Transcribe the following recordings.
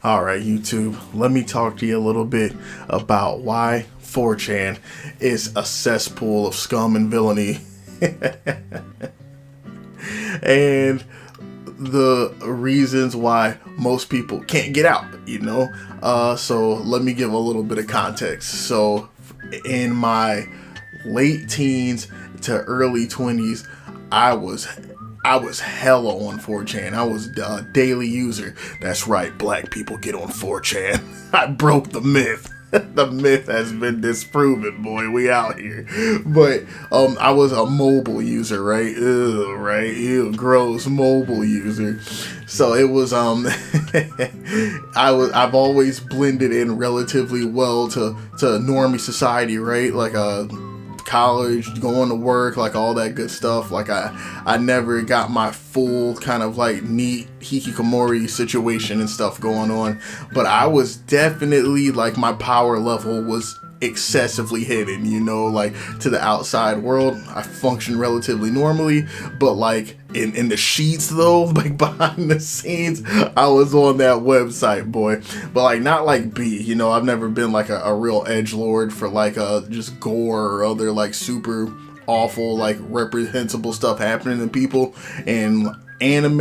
All right, YouTube, let me talk to you a little bit about why 4chan is a cesspool of scum and villainy and the reasons why most people can't get out, So let me give a little bit of context. So in my late teens to early 20s, I was hella on 4chan. I was a daily user. That's right, black people get on 4chan. I broke the myth. The myth has been disproven, boy. We out here. But I was a mobile user, right? Ew, right? Ew, gross mobile user. So it was I've always blended in relatively well to normie society, right? Like college, going to work, like all that good stuff. Like I never got my full kind of like neat hikikomori situation and stuff going on, but I was definitely like my power level was excessively hidden, like to the outside world. I function relatively normally, but like in the sheets though, like behind the scenes, I was on that website, boy. But like not like B, I've never been like a real edgelord for like just gore or other like super awful like reprehensible stuff happening to people. And anime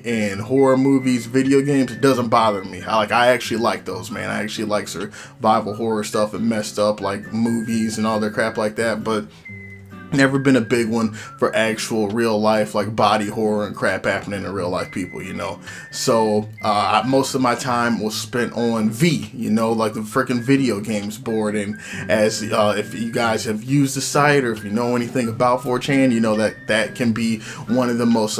and horror movies, video games, it doesn't bother me. I actually like those, man. I actually like survival horror stuff and messed up like movies and all their crap like that, but never been a big one for actual real life like body horror and crap happening to real life people, So most of my time was spent on V, like the freaking video games board. And as if you guys have used the site or if you know anything about 4chan, you know that can be one of the most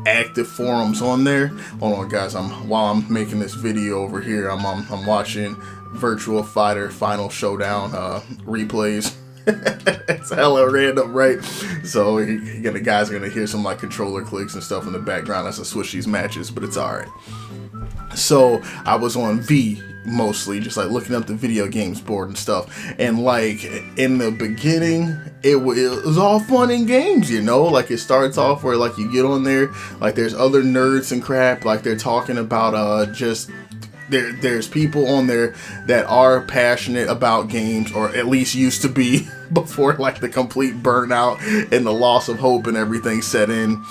active forums on there. Hold on, guys. While I'm making this video over here, I'm watching Virtual Fighter Final Showdown replays. It's hella random, right? So the guys are gonna hear some like controller clicks and stuff in the background as I switch these matches, but it's all right. So I was on V mostly, just like looking up the video games board and stuff. And like in the beginning, it was all fun and games, Like it starts off where like you get on there, like there's other nerds and crap, like they're talking about just. There's people on there that are passionate about games, or at least used to be before like the complete burnout and the loss of hope and everything set in.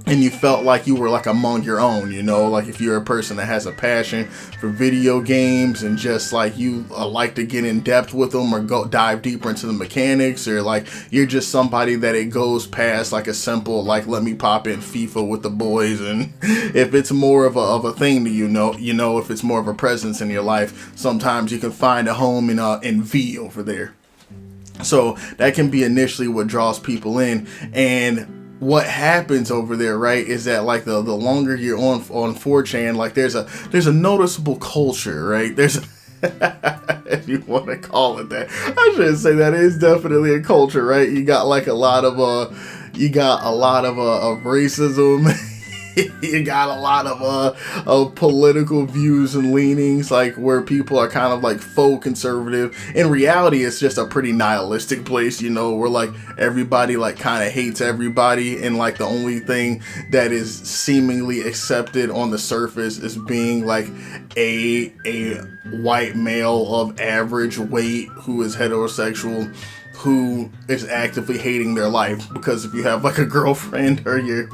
And you felt like you were like among your own, like if you're a person that has a passion for video games and just like you like to get in depth with them or go dive deeper into the mechanics, or like you're just somebody that it goes past like a simple like let me pop in FIFA with the boys. And if it's more of a thing to if it's more of a presence in your life, sometimes you can find a home in V over there. So that can be initially what draws people in. And what happens over there, right, is that like the longer you're on 4chan, like there's a noticeable culture, right? There's if you want to call it that. I shouldn't say that. It is definitely a culture, right? You got like a lot of racism. You got a lot of political views and leanings, like where people are kind of like faux conservative. In reality, it's just a pretty nihilistic place, where like everybody like kind of hates everybody, and like the only thing that is seemingly accepted on the surface is being like a white male of average weight who is heterosexual, who is actively hating their life. Because if you have like a girlfriend or you're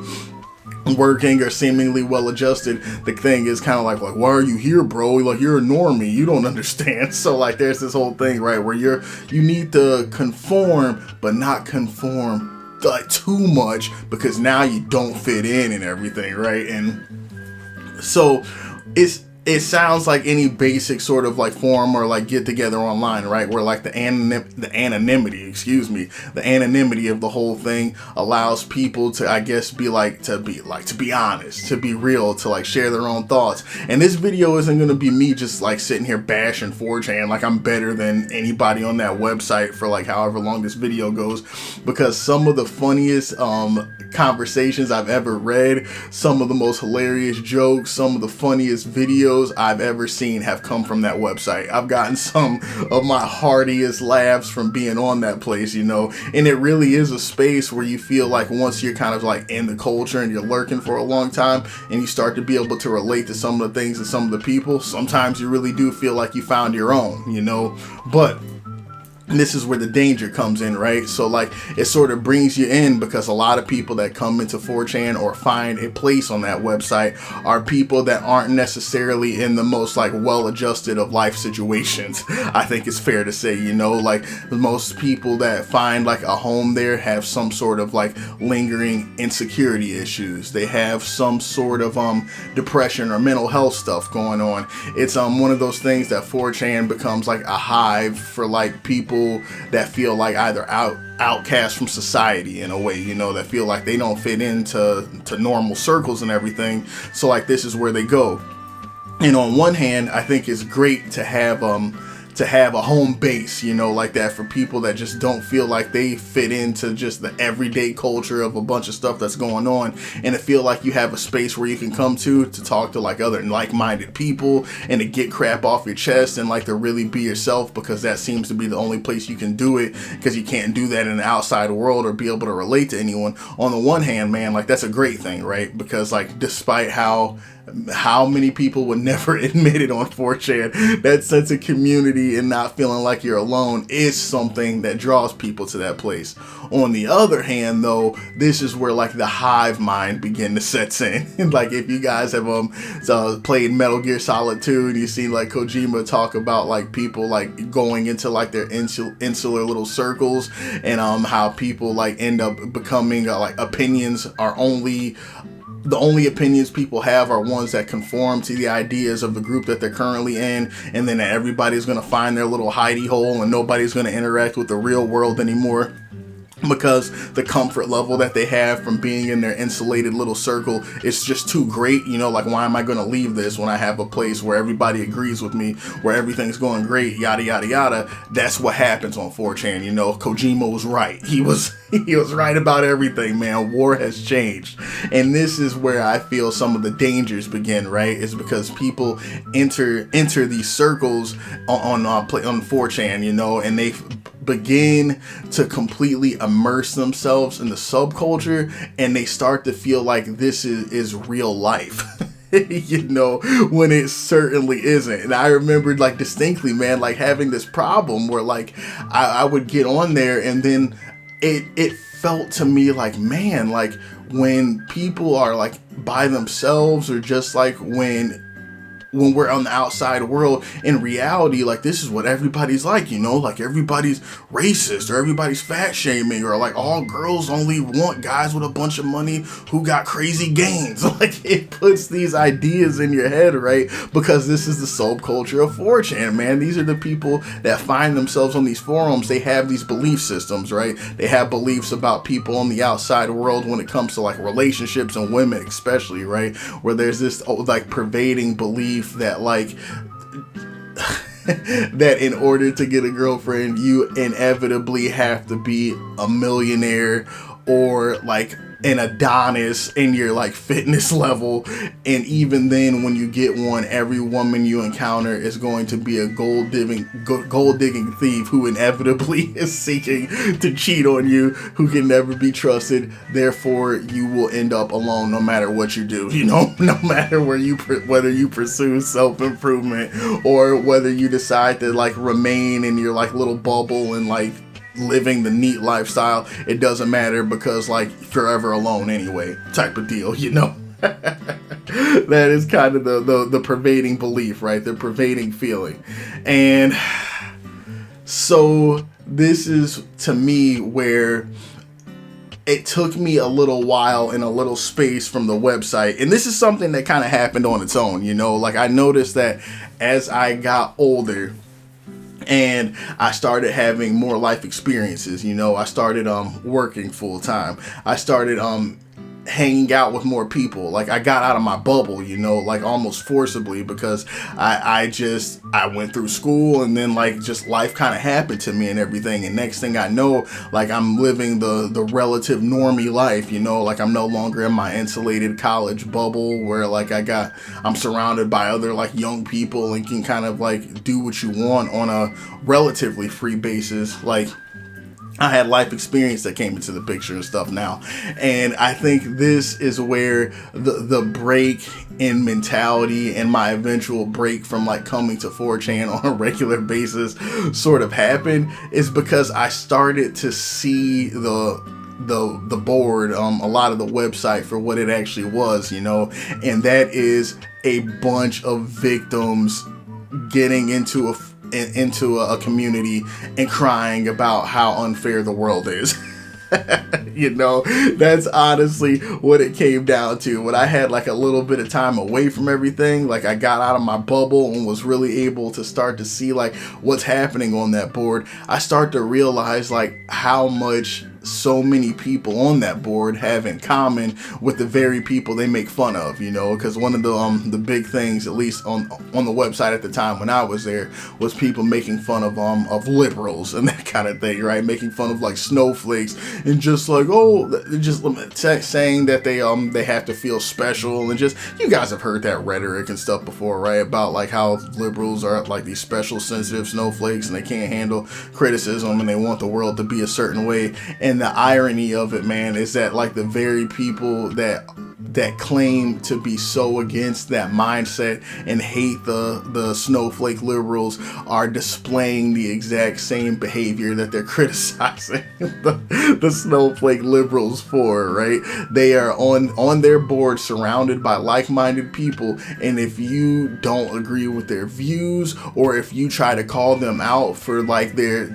working or seemingly well adjusted, the thing is kind of like why are you here, bro? Like you're a normie, you don't understand. So like there's this whole thing, right, where you need to conform but not conform like too much, because now you don't fit in and everything, right? And so it sounds like any basic sort of like forum or like get together online, right? Where like the anonymity of the whole thing allows people to, I guess, to be honest, to be real, to like share their own thoughts. And this video isn't going to be me just like sitting here bashing 4chan like I'm better than anybody on that website for like however long this video goes, because some of the funniest conversations I've ever read, some of the most hilarious jokes, some of the funniest videos videos I've ever seen have come from that website. I've gotten some of my heartiest laughs from being on that place, you know, and it really is a space where you feel like once you're kind of like in the culture and you're lurking for a long time and you start to be able to relate to some of the things and some of the people, sometimes you really do feel like you found your own, you know. But this is where the danger comes in, right? So like it sort of brings you in because a lot of people that come into 4chan or find a place on that website are people that aren't necessarily in the most like well-adjusted of life situations. I think it's fair to say, you know, like most people that find like a home there have some sort of like lingering insecurity issues. They have some sort of depression or mental health stuff going on. It's one of those things that 4chan becomes like a hive for like people that feel like either outcast from society in a way, you know, that feel like they don't fit into normal circles and everything. So like this is where they go. And on one hand, I think it's great to have a home base, you know, like that for people that just don't feel like they fit into just the everyday culture of a bunch of stuff that's going on, and to feel like you have a space where you can come to talk to like other like-minded people and to get crap off your chest and like to really be yourself, because that seems to be the only place you can do it, because you can't do that in the outside world or be able to relate to anyone. On the one hand, man, like that's a great thing, right? Because like despite how many people would never admit it on 4chan, that sense of community and not feeling like you're alone is something that draws people to that place. On the other hand, though, this is where like the hive mind begin to set in. Like if you guys have played Metal Gear Solid 2 and you see like Kojima talk about like people like going into like their insular little circles, and how people like end up becoming like opinions are the only opinions people have are ones that conform to the ideas of the group that they're currently in, and then everybody's going to find their little hidey hole and nobody's going to interact with the real world anymore, because the comfort level that they have from being in their insulated little circle is just too great. You know, like, why am I going to leave this when I have a place where everybody agrees with me, where everything's going great, yada, yada, yada. That's what happens on 4chan. You know, Kojima was right. He was right about everything, man. War has changed. And this is where I feel some of the dangers begin, right? Is because people enter these circles on 4chan, you know, and they begin to completely immerse themselves in the subculture, and they start to feel like this is real life. You know, when it certainly isn't. And I remembered like distinctly, man, like having this problem where like I would get on there, and then it felt to me like, man, like when people are like by themselves, or just like when we're on the outside world, in reality, like this is what everybody's like, you know, like everybody's racist, or everybody's fat shaming, or like all girls only want guys with a bunch of money who got crazy gains. Like it puts these ideas in your head, right? Because this is the subculture of 4chan, man. These are the people that find themselves on these forums. They have these belief systems, right? They have beliefs about people on the outside world when it comes to like relationships and women especially, right? Where there's this like pervading belief that like that in order to get a girlfriend, you inevitably have to be a millionaire, or like an Adonis in your like fitness level. And even then, when you get one, every woman you encounter is going to be a gold digging thief who inevitably is seeking to cheat on you, who can never be trusted. Therefore, you will end up alone no matter what you do, you know, no matter whether you pursue self-improvement or whether you decide to like remain in your like little bubble and like living the neat lifestyle. It doesn't matter, because like forever alone anyway, type of deal, you know. That is kind of the pervading belief, right? The pervading feeling. And so this is to me where it took me a little while and a little space from the website. And this is something that kind of happened on its own, you know, like I noticed that as I got older and I started having more life experiences, you know, I started working full time. I started hanging out with more people. Like I got out of my bubble, you know, like almost forcibly, because I went through school, and then like just life kind of happened to me and everything, and next thing I know, like I'm living the relative normie life, you know, like I'm no longer in my insulated college bubble where like I'm surrounded by other like young people and can kind of like do what you want on a relatively free basis. Like I had life experience that came into the picture and stuff now. And I think this is where the break in mentality and my eventual break from like coming to 4chan on a regular basis sort of happened, is because I started to see the board, a lot of the website for what it actually was, you know, and that is a bunch of victims getting into a community and crying about how unfair the world is. You know, that's honestly what it came down to. When I had like a little bit of time away from everything, like I got out of my bubble and was really able to start to see like what's happening on that board, I start to realize like how much so many people on that board have in common with the very people they make fun of, you know, because one of the big things, at least on the website at the time when I was there, was people making fun of liberals and that kind of thing, right? Making fun of like snowflakes and just like, oh, just saying that they have to feel special, and just, you guys have heard that rhetoric and stuff before, right? About like how liberals are like these special sensitive snowflakes and they can't handle criticism and they want the world to be a certain way. And the irony of it, man, is that like the very people that claim to be so against that mindset and hate the snowflake liberals are displaying the exact same behavior that they're criticizing the snowflake liberals for, right? They are on their board surrounded by like-minded people, and if you don't agree with their views, or if you try to call them out for like their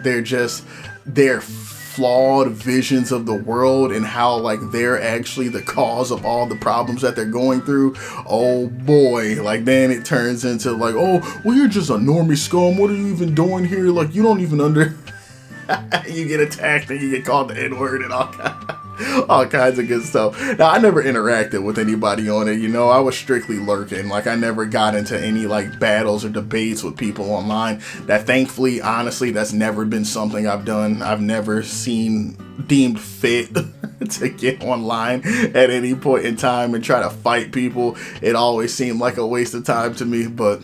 flawed visions of the world and how like they're actually the cause of all the problems that they're going through, oh boy, like then it turns into like, oh, well, you're just a normie scum, what are you even doing here, like you don't even you get attacked and you get called the N-word and all kinds of good stuff. Now, I never interacted with anybody on it, you know, I was strictly lurking. Like I never got into any like battles or debates with people online. That thankfully, honestly, that's never been something I've done. I've never deemed fit to get online at any point in time and try to fight people. It always seemed like a waste of time to me, but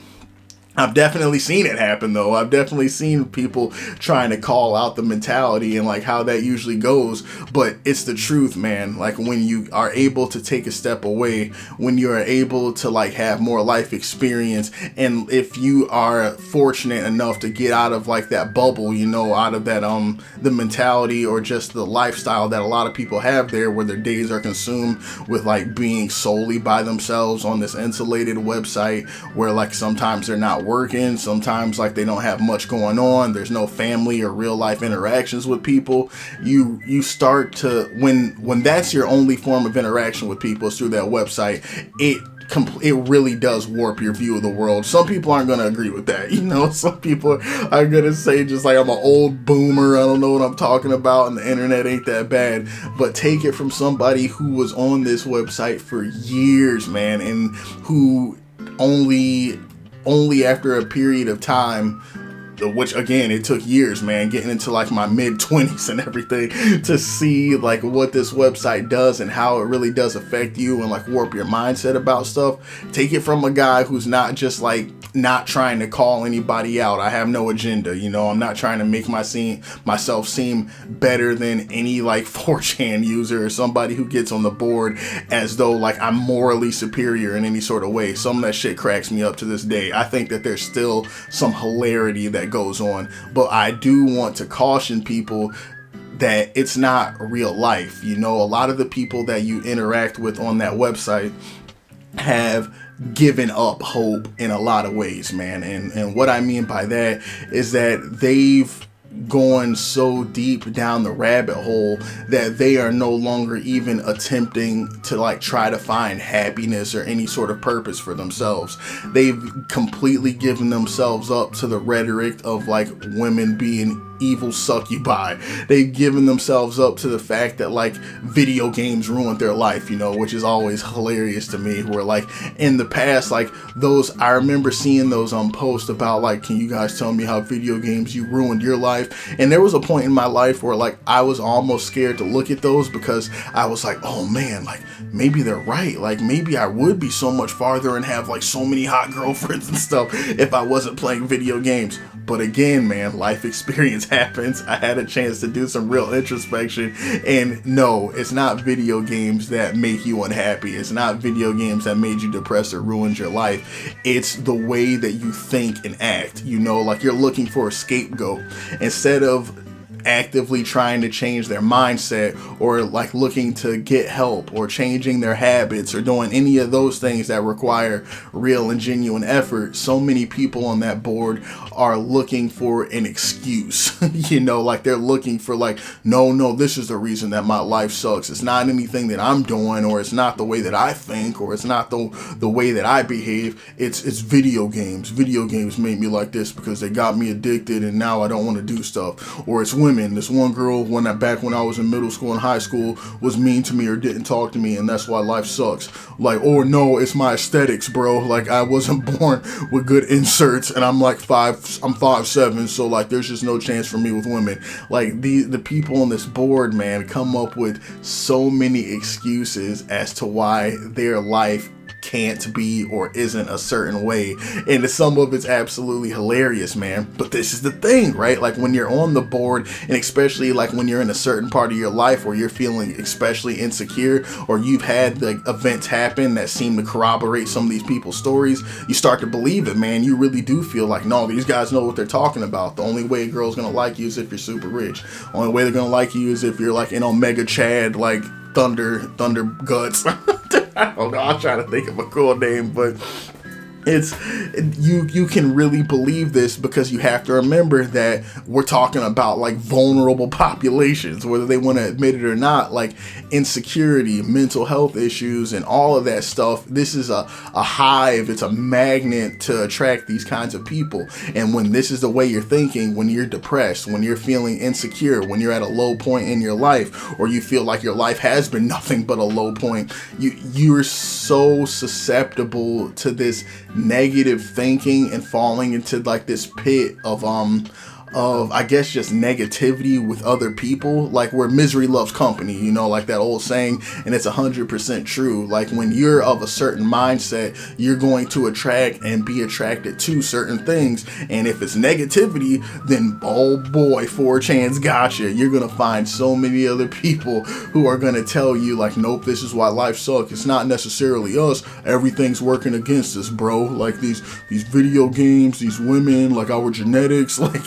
I've definitely seen it happen, though. I've definitely seen people trying to call out the mentality and like how that usually goes. But it's the truth, man. Like when you are able to take a step away, when you are able to like have more life experience, and if you are fortunate enough to get out of like that bubble, you know, out of that the mentality or just the lifestyle that a lot of people have there, where their days are consumed with like being solely by themselves on this insulated website, where like sometimes they're not working, sometimes like they don't have much going on, there's no family or real life interactions with people. You start to, when that's your only form of interaction with people is through that website, it really does warp your view of the world. Some people aren't going to agree with that, you know. Some people are going to say just like, I'm an old boomer, I don't know what I'm talking about, and the internet ain't that bad. But take it from somebody who was on this website for years, man, and who only after a period of time, which again, it took years, man, getting into like my mid-20s and everything, to see like what this website does and how it really does affect you and like warp your mindset about stuff. Take it from a guy who's not just like not trying to call anybody out. I have no agenda, you know. I'm not trying to make myself seem better than any like 4chan user or somebody who gets on the board as though like I'm morally superior in any sort of way. Some of that shit cracks me up to this day. I think that there's still some hilarity that goes on, but I do want to caution people that it's not real life. You know, a lot of the people that you interact with on that website have given up hope in a lot of ways, man. And what I mean by that is that they've gone so deep down the rabbit hole that they are no longer even attempting to like try to find happiness or any sort of purpose for themselves. They've completely given themselves up to the rhetoric of like women being evil succubi. They've given themselves up to the fact that like video games ruined their life, you know, which is always hilarious to me, where like in the past, like those, I remember seeing those posts about like, can you guys tell me how video games you ruined your life? And there was a point in my life where like I was almost scared to look at those, because I was like, oh man, like maybe they're right, like maybe I would be so much farther and have like so many hot girlfriends and stuff if I wasn't playing video games. But again, man, life experience happens. I had a chance to do some real introspection, and no, it's not video games that make you unhappy. It's not video games that made you depressed or ruined your life. It's the way that you think and act, you know, like you're looking for a scapegoat instead of actively trying to change their mindset, or like looking to get help, or changing their habits, or doing any of those things that require real and genuine effort. So many people on that board are looking for an excuse, you know, like they're looking for like, no, this is the reason that my life sucks. It's not anything that I'm doing, or it's not the way that I think, or it's not the way that I behave. It's video games. Video games made me like this because they got me addicted, and now I don't want to do stuff. Or it's women. This one girl, back when I was in middle school and high school, was mean to me or didn't talk to me, and that's why life sucks. Like, or no, it's my aesthetics, bro. Like, I wasn't born with good inserts, and I'm 5'7", so like there's just no chance for me with women. Like the people on this board, man, come up with so many excuses as to why their life can't be or isn't a certain way, and some of it's absolutely hilarious, man. But this is the thing, right? Like when you're on the board, and especially like when you're in a certain part of your life where you're feeling especially insecure, or you've had like events happen that seem to corroborate some of these people's stories, you start to believe it, man. You really do feel like, no, these guys know what they're talking about. The only way a girl's gonna like you is if you're super rich. The only way they're gonna like you is if you're like in Omega Chad, like Thunder Guts. I don't know, I'm trying to think of a cool name, but it's you can really believe this, because you have to remember that we're talking about like vulnerable populations, whether they want to admit it or not, like insecurity, mental health issues, and all of that stuff. This is a hive, it's a magnet to attract these kinds of people. And when this is the way you're thinking, when you're depressed, when you're feeling insecure, when you're at a low point in your life, or you feel like your life has been nothing but a low point, you're so susceptible to this negative thinking and falling into like this pit of I guess just negativity with other people, like where misery loves company, you know, like that old saying, and it's 100% true. Like when you're of a certain mindset, you're going to attract and be attracted to certain things, and if it's negativity, then oh boy, 4chan's gotcha. You're gonna find so many other people who are gonna tell you like, nope, this is why life sucks. It's not necessarily us. Everything's working against us, bro. Like these video games, these women, like our genetics, like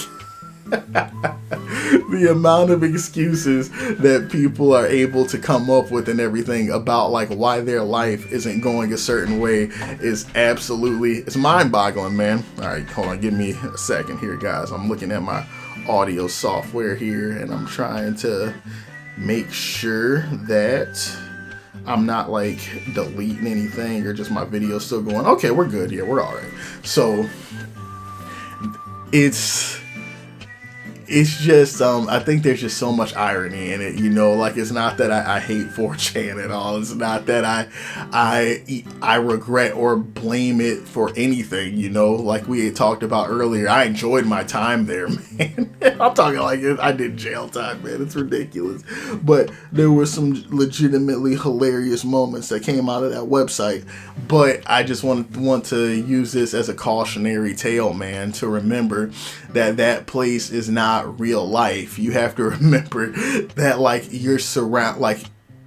the amount of excuses that people are able to come up with and everything about like why their life isn't going a certain way is absolutely, it's mind-boggling, man. All right, hold on, give me a second here, guys. I'm looking at my audio software here, and I'm trying to make sure that I'm not like deleting anything or just my video's still going. Okay, we're good here. We're all right. So it's just, I think there's just so much irony in it, you know, like it's not that I hate 4chan at all. It's not that I regret or blame it for anything, you know, like we had talked about earlier. I enjoyed my time there, man. I'm talking like I did jail time, man. It's ridiculous. But there were some legitimately hilarious moments that came out of that website. But I just want to use this as a cautionary tale, man, to remember that place is not real life. You have to remember that like you're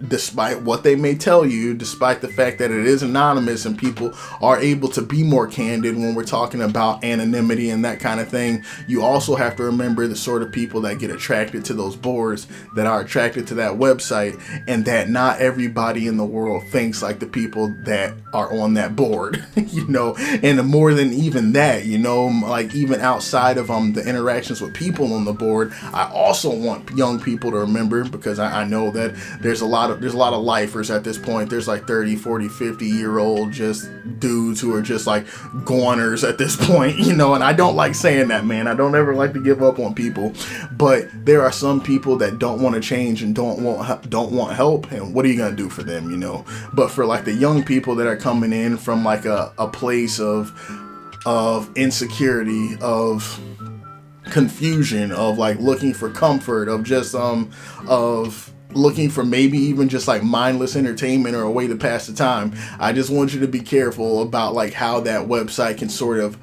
despite what they may tell you, despite the fact that it is anonymous and people are able to be more candid when we're talking about anonymity and that kind of thing, you also have to remember the sort of people that get attracted to those boards, that are attracted to that website, and that not everybody in the world thinks like the people that are on that board, you know. And more than even that, you know, like even outside of the interactions with people on the board, I also want young people to remember, because I know that there's a lot there's a lot of lifers at this point. There's like 30, 40, 50-year-old just dudes who are just like goners at this point, you know, and I don't like saying that, man. I don't ever like to give up on people, but there are some people that don't want to change and don't want help, and what are you going to do for them, you know? But for like the young people that are coming in from like a place of insecurity, of confusion, of like looking for comfort, of just of looking for maybe even just like mindless entertainment or a way to pass the time, I just want you to be careful about like how that website can sort of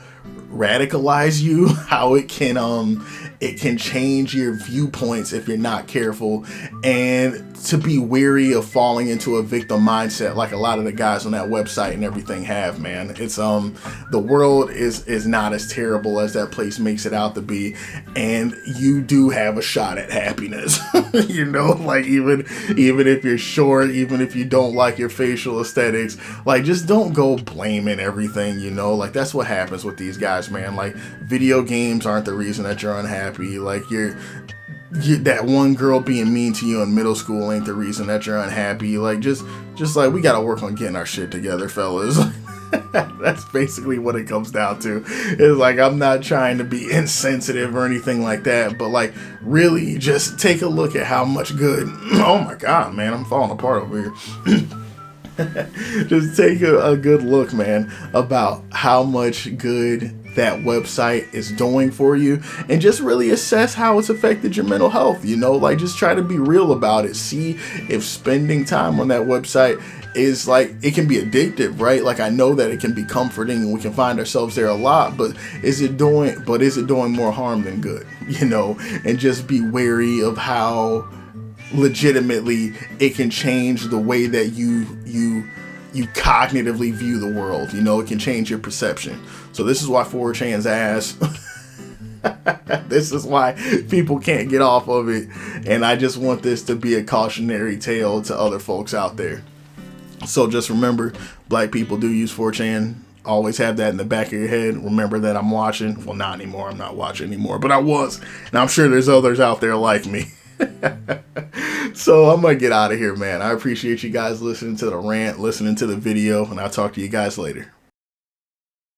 radicalize you, how it can change your viewpoints if you're not careful, and to be wary of falling into a victim mindset like a lot of the guys on that website and everything have, man. It's the world is not as terrible as that place makes it out to be, and you do have a shot at happiness. You know, like even if you're short, even if you don't like your facial aesthetics, like just don't go blaming everything, you know. Like that's what happens with these guys, man. Like video games aren't the reason that you're unhappy. Like that one girl being mean to you in middle school ain't the reason that you're unhappy. Like just like we gotta work on getting our shit together, fellas. That's basically what it comes down to. It's like, I'm not trying to be insensitive or anything like that, but like really just take a look at how much good oh my god, man, I'm falling apart over here. Just take a good look, man, about how much good that website is doing for you, and just really assess how it's affected your mental health, you know. Like just try to be real about it. See if spending time on that website is like, it can be addictive, right? Like I know that it can be comforting and we can find ourselves there a lot, but is it doing more harm than good, you know? And just be wary of how legitimately it can change the way that you cognitively view the world, you know. It can change your perception. So this is why 4chan's ass. This is why people can't get off of it, and I just want this to be a cautionary tale to other folks out there. So just remember, black people do use 4chan. Always have that in the back of your head. Remember that I'm watching. Well, not anymore. I'm not watching anymore, but I was, and I'm sure there's others out there like me. So I'm gonna get out of here, man. I appreciate you guys listening to the rant, listening to the video, and I'll talk to you guys later.